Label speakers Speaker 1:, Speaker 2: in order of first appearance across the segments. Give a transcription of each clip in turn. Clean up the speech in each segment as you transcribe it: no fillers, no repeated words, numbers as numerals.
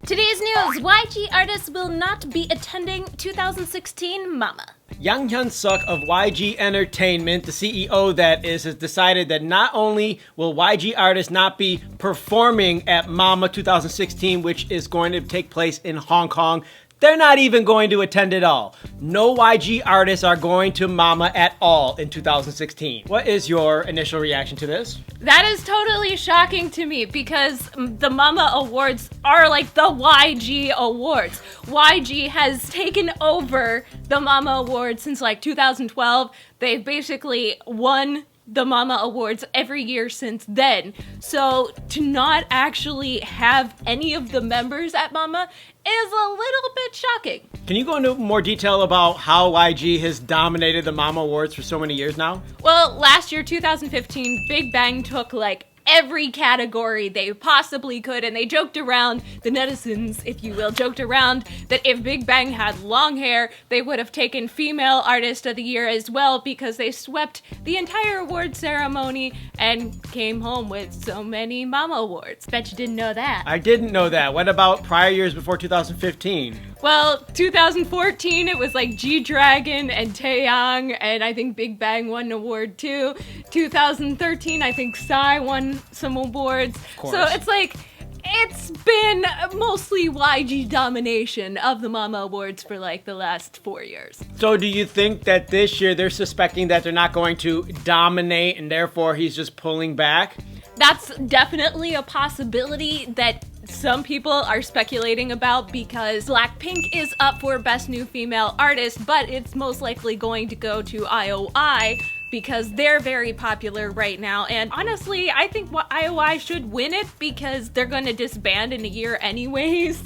Speaker 1: Today's news, YG artists will not be attending 2016 Mama.
Speaker 2: Yang Hyun-suk of YG Entertainment, the CEO that is, has decided that not only will YG artists not be performing at Mama 2016, which is going to take place in Hong Kong, they're not even going to attend at all. No YG artists are going to Mama at all in 2016. What is your initial reaction to this?
Speaker 1: That is totally shocking to me because the Mama Awards are like the YG Awards. YG has taken over the Mama Awards since like 2012. They've basically won the Mama Awards every year since then. So to not actually have any of the members at Mama is a little bit shocking.
Speaker 2: Can you go into more detail about how YG has dominated the Mama Awards for so many years now?
Speaker 1: Well, last year, 2015, Big Bang took like every category they possibly could, and they joked around, the netizens, if you will, joked around that if Big Bang had long hair, they would have taken Female Artist of the Year as well because they swept the entire award ceremony and came home with so many Mama Awards. Bet you didn't know that.
Speaker 2: I didn't know that. What about prior years before 2015?
Speaker 1: Well, 2014, it was like G-Dragon and Taeyang, and I think Big Bang won an award too. 2013, I think Psy won some awards. So it's like, it's been mostly YG domination of the Mama Awards for like the last 4 years.
Speaker 2: So do you think that this year they're suspecting that they're not going to dominate and therefore he's just pulling back?
Speaker 1: That's definitely a possibility that some people are speculating about because Blackpink is up for Best New Female Artist, but it's most likely going to go to IOI because they're very popular right now. And honestly, I think IOI should win it because they're going to disband in a year anyways.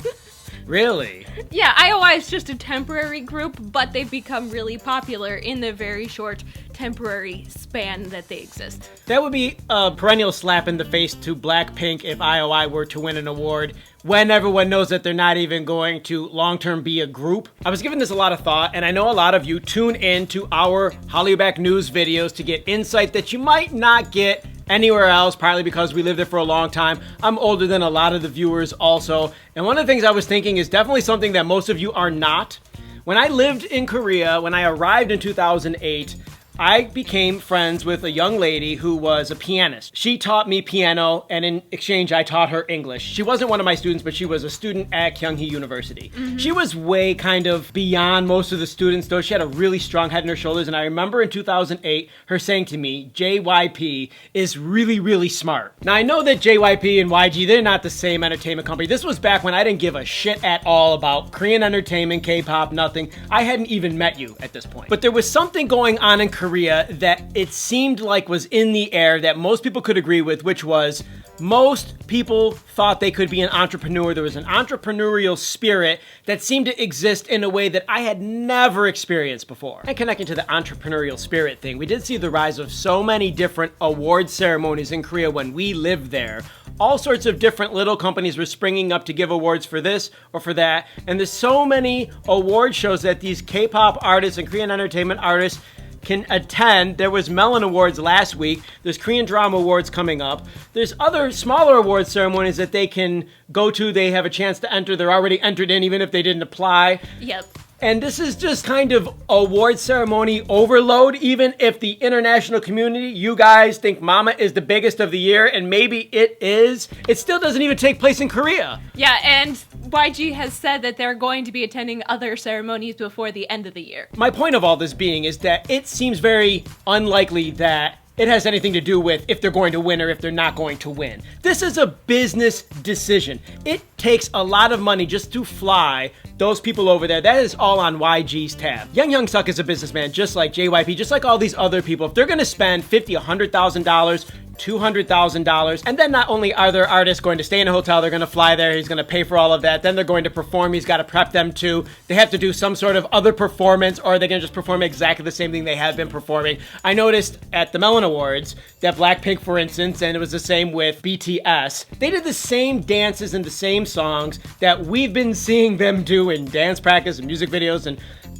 Speaker 2: Really?
Speaker 1: Yeah, IOI is just a temporary group, but they've become really popular in the very short temporary span that they exist.
Speaker 2: That would be a perennial slap in the face to Blackpink if IOI were to win an award when everyone knows that they're not even going to long-term be a group. I was giving this a lot of thought, and I know a lot of you tune in to our Hallyu Back news videos to get insight that you might not get anywhere else, partly because we lived there for a long time. I'm older than a lot of the viewers also, and one of the things I was thinking is definitely something that most of you are not. When I lived in Korea, when I arrived in 2008, I became friends with a young lady who was a pianist. She taught me piano, and in exchange, I taught her English. She wasn't one of my students, but she was a student at Kyunghee University. She was way kind of beyond most of the students, though. She had a really strong head on her shoulders, and I remember in 2008, her saying to me, JYP is really, really smart. Now, I know that JYP and YG, they're not the same entertainment company. This was back when I didn't give a shit at all about Korean entertainment, K-pop, nothing. I hadn't even met you at this point. But there was something going on in Korea that it seemed like was in the air that most people could agree with, which was most people thought they could be an entrepreneur. There was an entrepreneurial spirit that seemed to exist in a way that I had never experienced before. And connecting to the entrepreneurial spirit thing, we did see the rise of so many different award ceremonies in Korea when we lived there. All sorts of different little companies were springing up to give awards for this or for that. And there's so many award shows that these K-pop artists and Korean entertainment artists can attend. There was Melon Awards last week. There's Korean Drama Awards coming up. There's other smaller award ceremonies that they can go to. They have a chance to enter. They're already entered in even if they didn't apply.
Speaker 1: Yep.
Speaker 2: And this is just kind of award ceremony overload, even if the international community, you guys think Mama is the biggest of the year, and maybe it is, it still doesn't even take place in Korea.
Speaker 1: Yeah, and YG has said that they're going to be attending other ceremonies before the end of the year.
Speaker 2: My point of all this being is that it seems very unlikely that it has anything to do with if they're going to win or if they're not going to win. This is a business decision. It takes a lot of money just to fly those people over there. That is all on YG's tab. Yang Hyun-suk is a businessman just like JYP, just like all these other people. If they're gonna spend $50,000, $100,000, $200,000, and then not only are their artists going to stay in a hotel, they're going to fly there, he's going to pay for all of that, then they're going to perform, he's got to prep them too, they have to do some sort of other performance, or are they going to just perform exactly the same thing they have been performing? I noticed at the Melon Awards that Blackpink, for instance, and it was the same with BTS, they did the same dances and the same songs that we've been seeing them do in dance practice and music videos and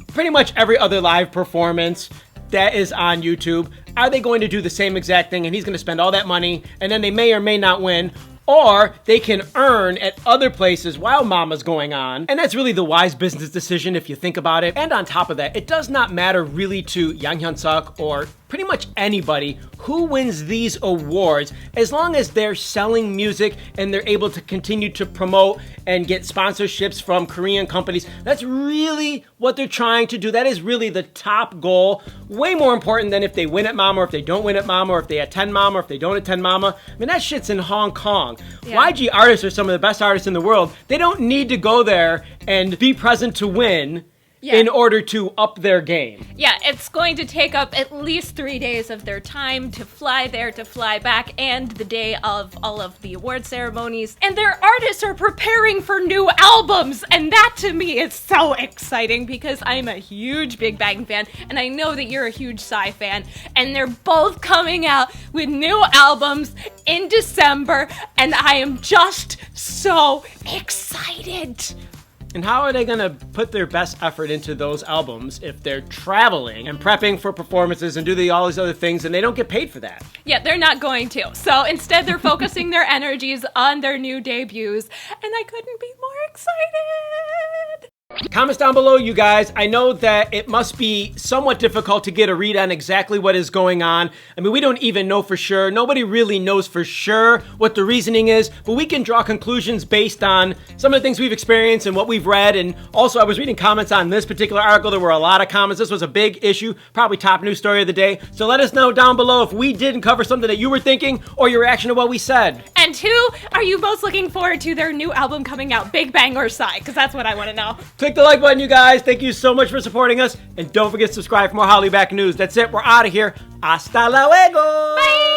Speaker 2: pretty much every other live performance that is on YouTube. Are they going to do the same exact thing and he's going to spend all that money and then they may or may not win? or they can earn at other places while Mama's going on. And that's really the wise business decision if you think about it. And on top of that, it does not matter really to Yang Hyun-suk or pretty much anybody who wins these awards, as long as they're selling music and they're able to continue to promote and get sponsorships from Korean companies. That's really what they're trying to do. That is really the top goal. Way more important than if they win at Mama or if they don't win at Mama or if they attend Mama or if they don't attend Mama. I mean, that shit's in Hong Kong. Yeah. YG artists are some of the best artists in the world. They don't need to go there and be present to win. Yeah. In order to up their game.
Speaker 1: Yeah, it's going to take up at least 3 days of their time to fly there, to fly back, and the day of all of the award ceremonies. And their artists are preparing for new albums, and that to me is so exciting because I'm a huge Big Bang fan, and I know that you're a huge Psy fan, and they're both coming out with new albums in December, and I am just so excited.
Speaker 2: And how are they going to put their best effort into those albums if they're traveling and prepping for performances and do all these other things and they don't get paid for that?
Speaker 1: Yeah, they're not going to. So instead, they're focusing their energies on their new debuts, and I couldn't be more excited.
Speaker 2: Comments down below, you guys. I know that it must be somewhat difficult to get a read on exactly what is going on. I mean, we don't even know for sure. Nobody really knows for sure what the reasoning is, but we can draw conclusions based on some of the things we've experienced and what we've read. And also, I was reading comments on this particular article. There were a lot of comments. This was a big issue, probably top news story of the day. So let us know down below if we didn't cover something that you were thinking or your reaction to what we said.
Speaker 1: And who are you most looking forward to their new album coming out, Big Bang or Psy? Because that's what I want to know.
Speaker 2: Click the like button, you guys. Thank you so much for supporting us. And don't forget to subscribe for more HallyuBack news. That's it. We're out of here. Hasta luego.
Speaker 1: Bye.